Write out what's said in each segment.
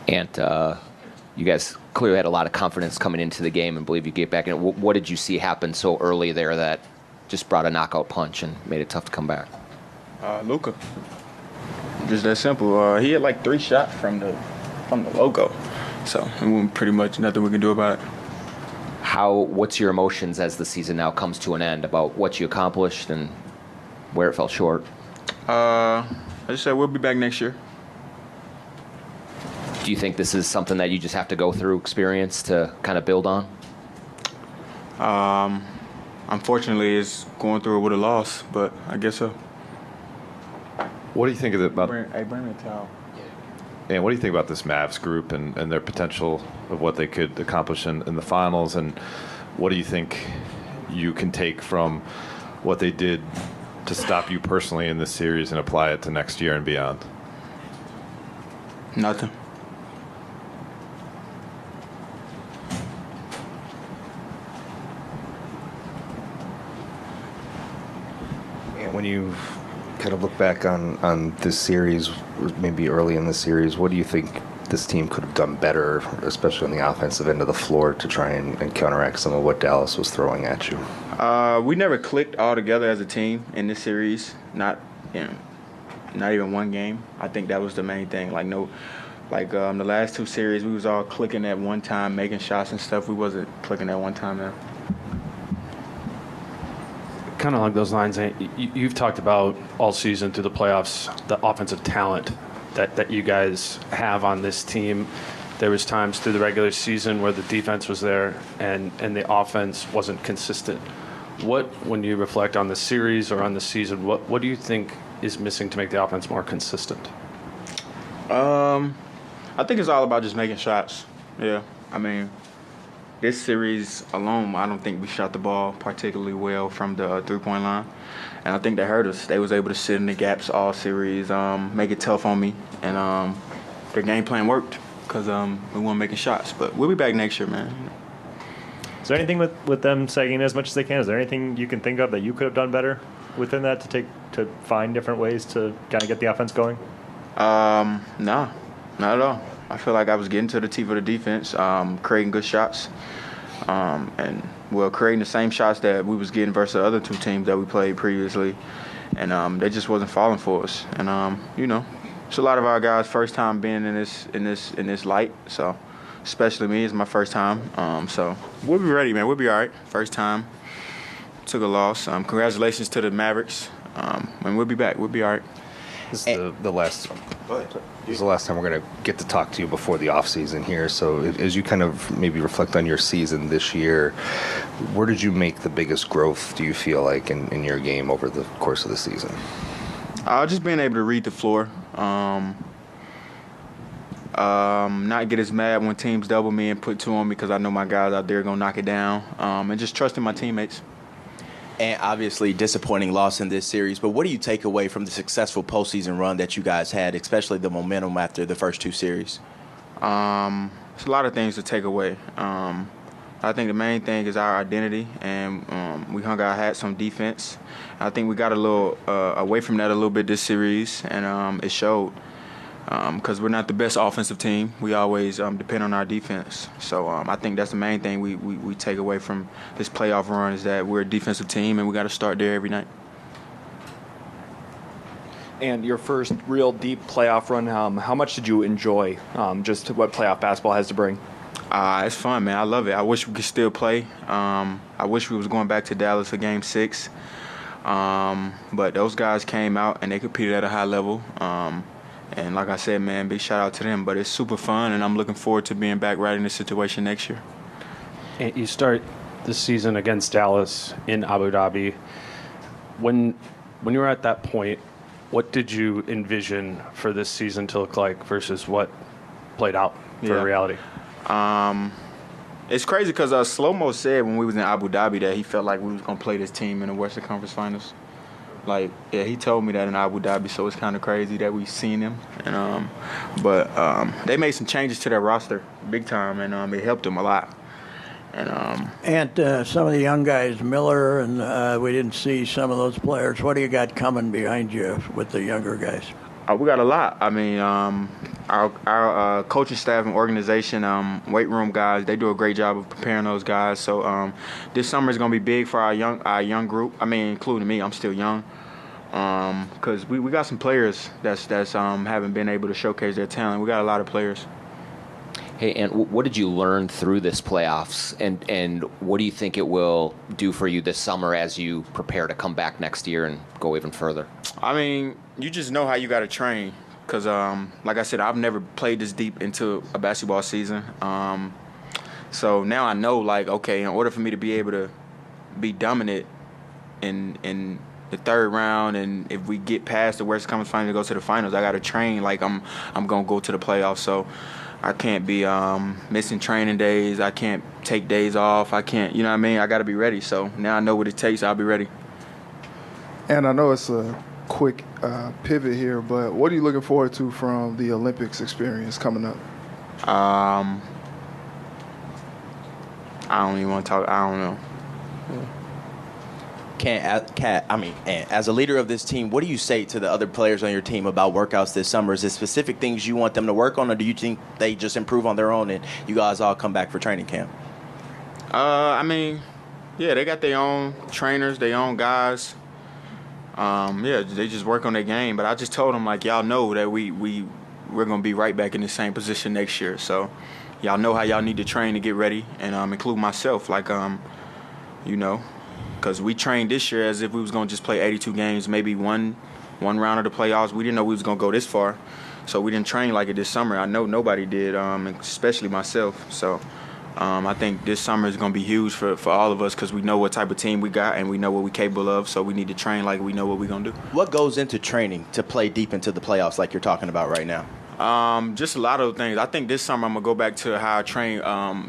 And you guys clearly had a lot of confidence coming into the game and believe you get back in. What did you see happen so early there that just brought a knockout punch and made it tough to come back? Luka. Just that simple. He had like 3 shots from the logo. So pretty much nothing we can do about it. What's your emotions as the season now comes to an end about what you accomplished and where it fell short? I just said we'll be back next year. Do you think this is something that you just have to go through experience to kind of build on? Unfortunately, it's going through it with a loss, but I guess so. What do you think about? Bring me a towel. And what do you think about this Mavs group and their potential of what they could accomplish in the finals? And what do you think you can take from what they did to stop you personally in this series and apply it to next year and beyond? Nothing. And when you kind of look back on this series, maybe early in the series, what do you think this team could have done better, especially on the offensive end of the floor, to try and counteract some of what Dallas was throwing at you? We never clicked all together as a team in this series. Not even one game. I think that was the main thing. The last 2 series, we was all clicking at one time, making shots and stuff. We wasn't clicking at one time now. Kind of along those lines, you've talked about all season through the playoffs the offensive talent that you guys have on this team. There was times through the regular season where the defense was there and the offense wasn't consistent. When you reflect on the series or on the season, what do you think is missing to make the offense more consistent? I think it's all about just making shots. Yeah, I mean, this series alone, I don't think we shot the ball particularly well from the three-point line. And I think that hurt us. They was able to sit in the gaps all series, make it tough on me. And their game plan worked because we weren't making shots. But we'll be back next year, man. Is there anything with them sagging as much as they can? Is there anything you can think of that you could have done better within that to find different ways to kind of get the offense going? No, not at all. I feel like I was getting to the teeth of the defense, creating good shots, creating the same shots that we was getting versus the other 2 teams that we played previously, and they just wasn't falling for us. And it's a lot of our guys' first time being in this light. So, especially me, it's my first time. So we'll be ready, man. We'll be all right. First time, took a loss. Congratulations to the Mavericks, and we'll be back. We'll be all right. This is the last. This is the last time we're going to get to talk to you before the off season here. So as you kind of maybe reflect on your season this year, where did you make the biggest growth, do you feel like, in your game over the course of the season? Just being able to read the floor. Not get as mad when teams double me and put 2 on me because I know my guys out there are going to knock it down. And just trusting my teammates. And obviously disappointing loss in this series, but what do you take away from the successful postseason run that you guys had, especially the momentum after the first 2 series? It's a lot of things to take away. I think the main thing is our identity, and we hung our hats on defense. I think we got a little away from that a little bit this series, and it showed. Because we're not the best offensive team. We always depend on our defense. So I think that's the main thing we take away from this playoff run is that we're a defensive team and we got to start there every night. And your first real deep playoff run, how much did you enjoy just what playoff basketball has to bring? It's fun, man. I love it. I wish we could still play. I wish we was going back to Dallas for Game 6. But those guys came out and they competed at a high level. And like I said, man, big shout out to them. But it's super fun, and I'm looking forward to being back right in this situation next year. And you start the season against Dallas in Abu Dhabi. When you were at that point, what did you envision for this season to look like versus what played out for reality? It's crazy because Slow-Mo said when we was in Abu Dhabi that he felt like we was going to play this team in the Western Conference Finals. He told me that in Abu Dhabi, so it's kind of crazy that we seen him. And but they made some changes to their roster big time, and it helped them a lot. And some of the young guys, Miller, and we didn't see some of those players. What do you got coming behind you with the younger guys? We got a lot. I mean, our coaching staff and organization, weight room guys, they do a great job of preparing those guys. So this summer is going to be big for our young group. I mean, including me. I'm still young. Because we got some players that's haven't been able to showcase their talent. We got a lot of players. Hey, and what did you learn through this playoffs, and what do you think it will do for you this summer as you prepare to come back next year and go even further? I mean, you just know how you got to train because, like I said, I've never played this deep into a basketball season. So now I know, like, okay, in order for me to be able to be dominant in the third round, and if we get past the Western Conference Finals and go to the finals, I got to train like I'm going to go to the playoffs. So I can't be missing training days. I can't take days off. I can't, you know what I mean? I got to be ready. So now I know what it takes. I'll be ready. And I know it's a quick pivot here, but what are you looking forward to from the Olympics experience coming up? I don't even want to talk. I don't know. And as a leader of this team, what do you say to the other players on your team about workouts this summer? Is there specific things you want them to work on, or do you think they just improve on their own and you guys all come back for training camp? I mean, yeah, they got their own trainers, their own guys. Yeah, they just work on their game. But I just told them, like, y'all know that we're going to be right back in the same position next year. So y'all know how y'all need to train to get ready, and include myself, like, you know, because we trained this year as if we was going to just play 82 games, maybe one round of the playoffs. We didn't know we was going to go this far, so we didn't train like it this summer. I know nobody did, especially myself. So I think this summer is going to be huge for all of us because we know what type of team we got and we know what we're capable of, so we need to train like we know what we're going to do. What goes into training to play deep into the playoffs like you're talking about right now? Just a lot of things. I think this summer I'm gonna go back to how I trained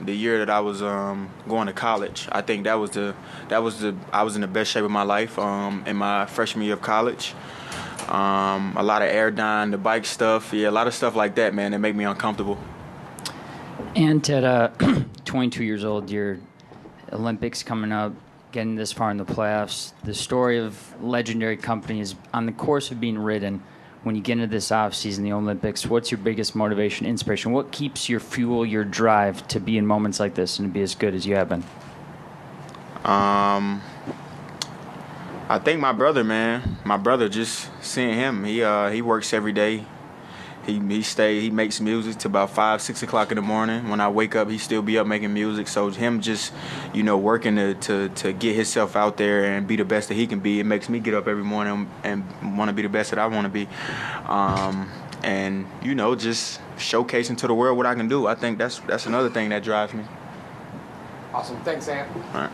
the year that I was going to college. I think I was in the best shape of my life in my freshman year of college. A lot of air dying, the bike stuff, a lot of stuff like that, man, that make me uncomfortable. And at 22 years old, your Olympics coming up, getting this far in the playoffs. The story of legendary company is on the course of being written. When you get into this offseason, the Olympics, what's your biggest motivation, inspiration? What keeps your fuel, your drive to be in moments like this and to be as good as you have been? I think my brother, man. My brother, just seeing him. He works every day. He makes music to about 5, 6 o'clock in the morning. When I wake up, he still be up making music. So him just, working to get himself out there and be the best that he can be, it makes me get up every morning and want to be the best that I want to be. And just showcasing to the world what I can do. I think that's another thing that drives me. Awesome. Thanks, Ant. All right.